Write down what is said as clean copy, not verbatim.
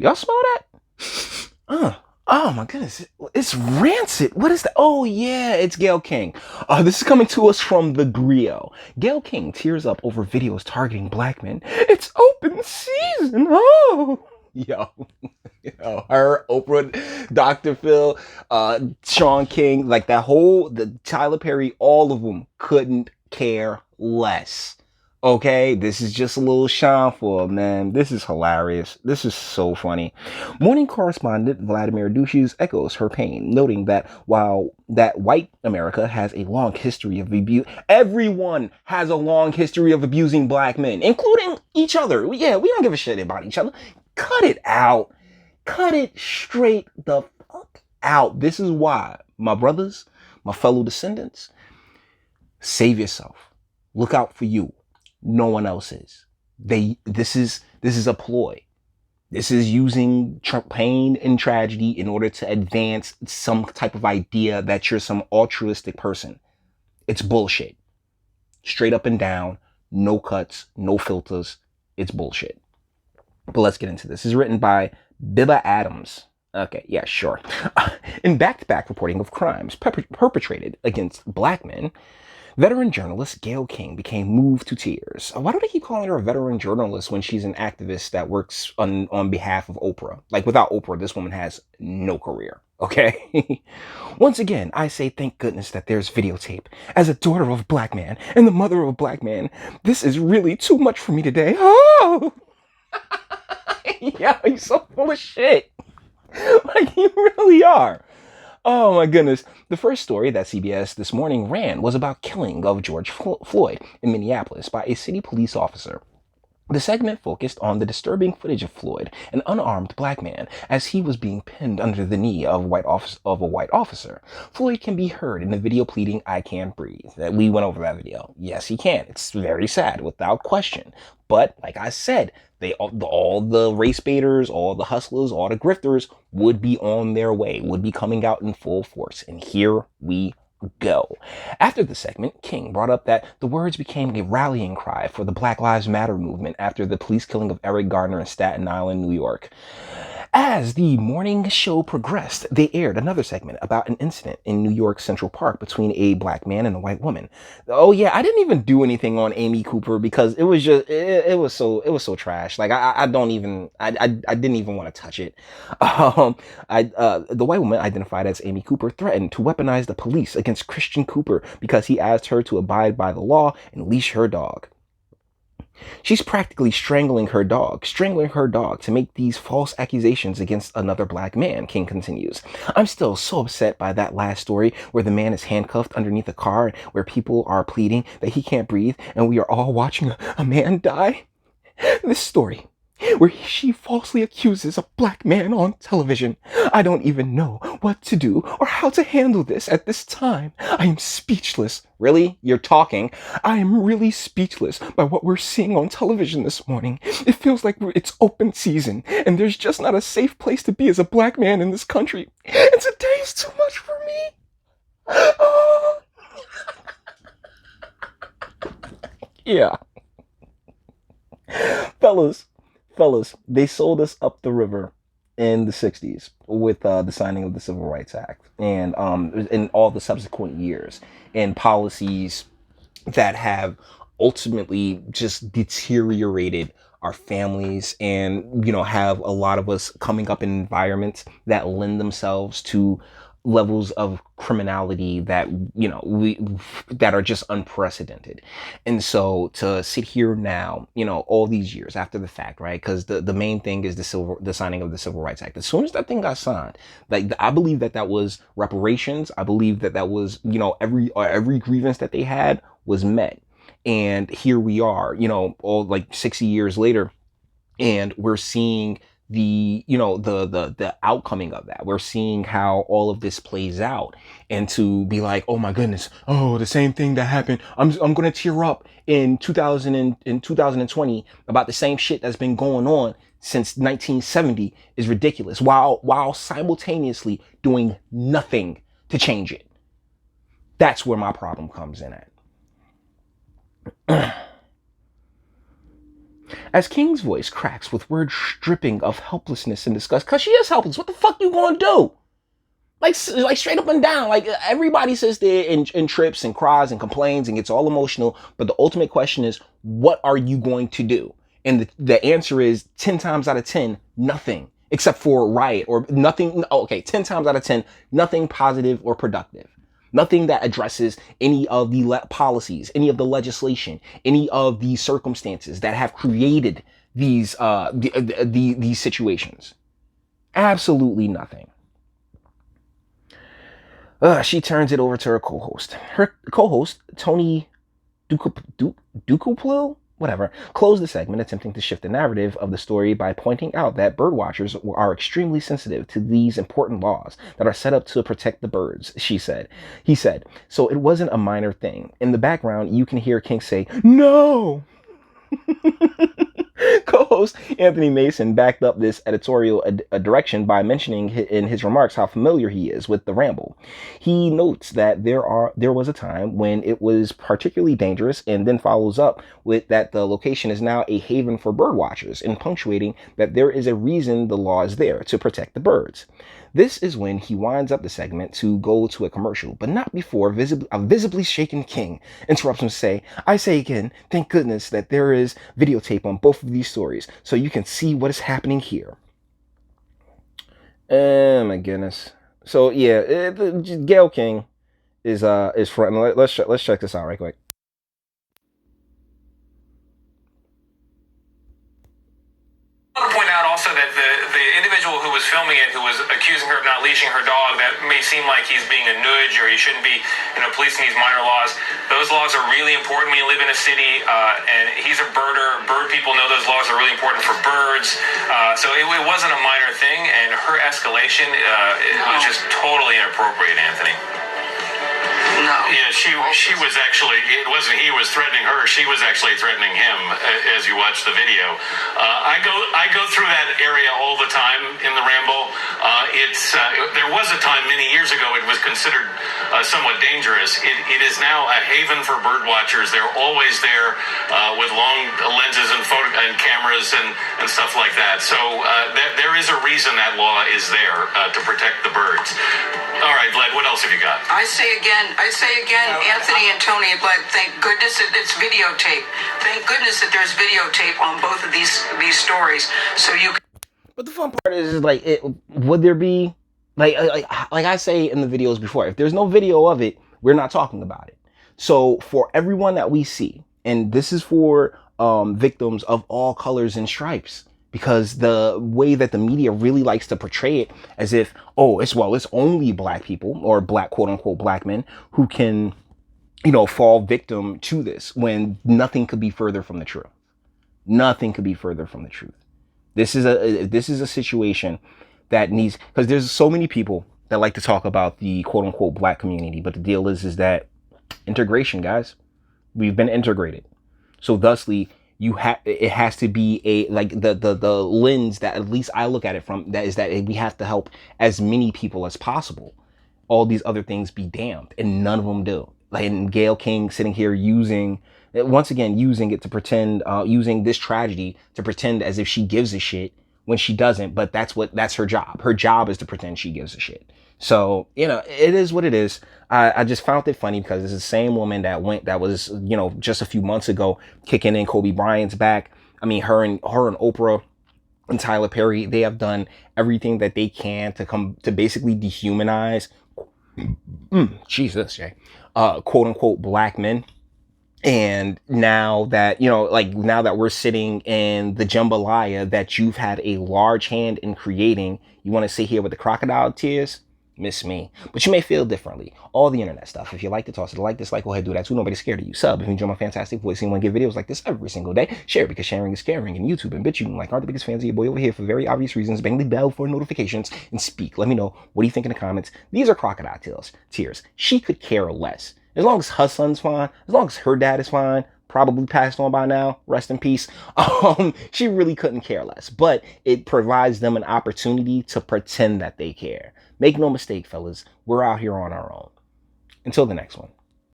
Y'all smell that? Oh my goodness, it's rancid. What is that? Oh yeah, it's Gayle King. This is coming to us from the Grio. Gayle King tears up over videos targeting black men. It's open season. Oh, yo, yo, her, Oprah, Dr. Phil, Sean King, like the Tyler Perry, all of them couldn't care less. Okay, this is just a little shine for man. This is hilarious. This is so funny. Morning correspondent Vladimir Dushis echoes her pain, noting that while that white America has a long history of abuse, everyone has a long history of abusing black men, including each other. Yeah, we don't give a shit about each other. Cut it out. Cut it straight the fuck out. This is why, my brothers, my fellow descendants, save yourself. Look out for you. No one else is. This is a ploy. This is using pain and tragedy in order to advance some type of idea that you're some altruistic person. It's bullshit. Straight up and down, no cuts, no filters. It's bullshit. But let's get into this. This is written by Bibba Adams. Okay, yeah, sure. In back-to-back reporting of crimes perpetrated against black men, veteran journalist Gayle King became moved to tears. Why do they keep calling her a veteran journalist when she's an activist that works on behalf of Oprah? Like, without Oprah, this woman has no career, okay? Once again, I say thank goodness that there's videotape. As a daughter of a black man and the mother of a black man, this is really too much for me today. Oh! Yeah, you're so full of shit. Like, you really are. Oh my goodness. The first story that CBS This Morning ran was about killing of George Floyd in Minneapolis by a city police officer. The segment focused on the disturbing footage of Floyd, an unarmed black man, as he was being pinned under the knee of a white officer. Floyd can be heard in the video pleading, "I can't breathe." We went over that video. Yes, he can. It's very sad, without question. But like I said, all the race baiters, all the hustlers, all the grifters would be on their way, would be coming out in full force. And here we go. After the segment, King brought up that the words became a rallying cry for the Black Lives Matter movement after the police killing of Eric Garner in Staten Island, New York. As the morning show progressed, they aired another segment about an incident in New York Central Park between a black man and a white woman. Oh yeah, I didn't even do anything on Amy Cooper because it was just it was so trash. Like I didn't even want to touch it. The white woman identified as Amy Cooper threatened to weaponize the police against Christian Cooper because he asked her to abide by the law and leash her dog. She's practically strangling her dog to make these false accusations against another black man, King continues. I'm still so upset by that last story where the man is handcuffed underneath a car, where people are pleading that he can't breathe, and we are all watching a man die. This story, where she falsely accuses a black man on television. I don't even know what to do or how to handle this at this time. I am speechless. Really? You're talking? I am really speechless by what we're seeing on television this morning. It feels like it's open season, and there's just not a safe place to be as a black man in this country. And today is too much for me. Oh. Yeah. Fellas, they sold us up the river in the 60s with the signing of the Civil Rights Act and in all the subsequent years and policies that have ultimately just deteriorated our families and, have a lot of us coming up in environments that lend themselves to levels of criminality that that are just unprecedented. And so to sit here now, all these years after the fact, right? Because the main thing is the signing of the Civil Rights Act. As soon as that thing got signed, like I believe that was reparations. I believe that was every grievance that they had was met. And here we are, all like 60 years later, and we're seeing the outcoming of that. We're seeing how all of this plays out, and to be like, oh my goodness, oh, the same thing that happened. I'm gonna tear up in 2020 about the same shit that's been going on since 1970 is ridiculous. While simultaneously doing nothing to change it. That's where my problem comes in at. As King's voice cracks with words dripping of helplessness and disgust, cause she is helpless. What the fuck you gonna do? Like straight up and down. Like everybody sits there and trips and cries and complains and gets all emotional. But the ultimate question is, what are you going to do? And the answer is 10 times out of 10, nothing. Except for riot or nothing. Okay, 10 times out of 10, nothing positive or productive. Nothing that addresses any of the policies, any of the legislation, any of the circumstances that have created these these situations. Absolutely nothing. She turns it over to her co-host. Her co-host, Tony Ducoplil, whatever, closed the segment, attempting to shift the narrative of the story by pointing out that birdwatchers are extremely sensitive to these important laws that are set up to protect the birds, she said. He said, so it wasn't a minor thing. In the background, you can hear King say, no! Co-host Anthony Mason backed up this editorial direction by mentioning in his remarks how familiar he is with the ramble. He notes that there was a time when it was particularly dangerous, and then follows up with that the location is now a haven for bird watchers, and punctuating that there is a reason the law is there, to protect the birds. This is when he winds up the segment to go to a commercial, but not before a visibly shaken King interrupts him to say, I say again, thank goodness that there is videotape on both of these stories, so you can see what is happening here. Oh my goodness. So yeah, Gayle King is front. Let's check this out right quick. Point out also that the individual who was filming it, who was accusing her of not leashing her dog, that may seem like he's being a nudge or he shouldn't be, policing these minor laws. Those laws are really important when you live in a city, and he's a birder. Bird people know those laws are really important for birds. So it wasn't a minor thing, and her escalation was just totally inappropriate, Anthony. No. Yeah, she was actually, it wasn't he was threatening her, she was actually threatening him as you watch the video. I go through that area all the time in the Ramble. There was a time many years ago it was considered somewhat dangerous. It is now a haven for bird watchers. They're always there with long lenses and cameras and stuff like that. So there is a reason that law is there to protect the birds. All right, Vlad, what else have you got? I say again, Anthony and Tony, but thank goodness that it's videotape. Thank goodness that there's videotape on both of these stories, so you can... But the fun part is like, would there be, like I say in the videos before, if there's no video of it, we're not talking about it. So for everyone that we see, and this is for victims of all colors and stripes, because the way that the media really likes to portray it as if, it's only black people or black, quote unquote, black men who can, fall victim to this, when nothing could be further from the truth. Nothing could be further from the truth. This is a situation that needs, because there's so many people that like to talk about the quote unquote black community, but the deal is that integration, guys, we've been integrated. So thusly, it has to be the lens that at least I look at it from, that is that we have to help as many people as possible. All these other things be damned, and none of them do. Like, and Gayle King sitting here using it to pretend, using this tragedy to pretend as if she gives a shit when she doesn't. But that's her job. Her job is to pretend she gives a shit. So, it is what it is. I just found it funny because it's the same woman that was, just a few months ago, kicking in Kobe Bryant's back. I mean, her and Oprah and Tyler Perry, they have done everything that they can to basically dehumanize, Jesus, Jay, quote unquote, black men. And now that, now that we're sitting in the jambalaya that you've had a large hand in creating, you want to sit here with the crocodile tears? Miss me. But you may feel differently. All the internet stuff. If you like to toss it, like, dislike, go ahead, do that too. Nobody's scared of you. Sub if you enjoy my fantastic voice and you want to get videos like this every single day. Share because sharing is caring. And YouTube and Bitchute like aren't the biggest fans of your boy over here for very obvious reasons. Bang the bell for notifications and speak. Let me know. What do you think in the comments? These are crocodile tears. She could care less. As long as her son's fine, as long as her dad is fine, probably passed on by now, rest in peace. She really couldn't care less. But it provides them an opportunity to pretend that they care. Make no mistake, fellas, we're out here on our own. Until the next one.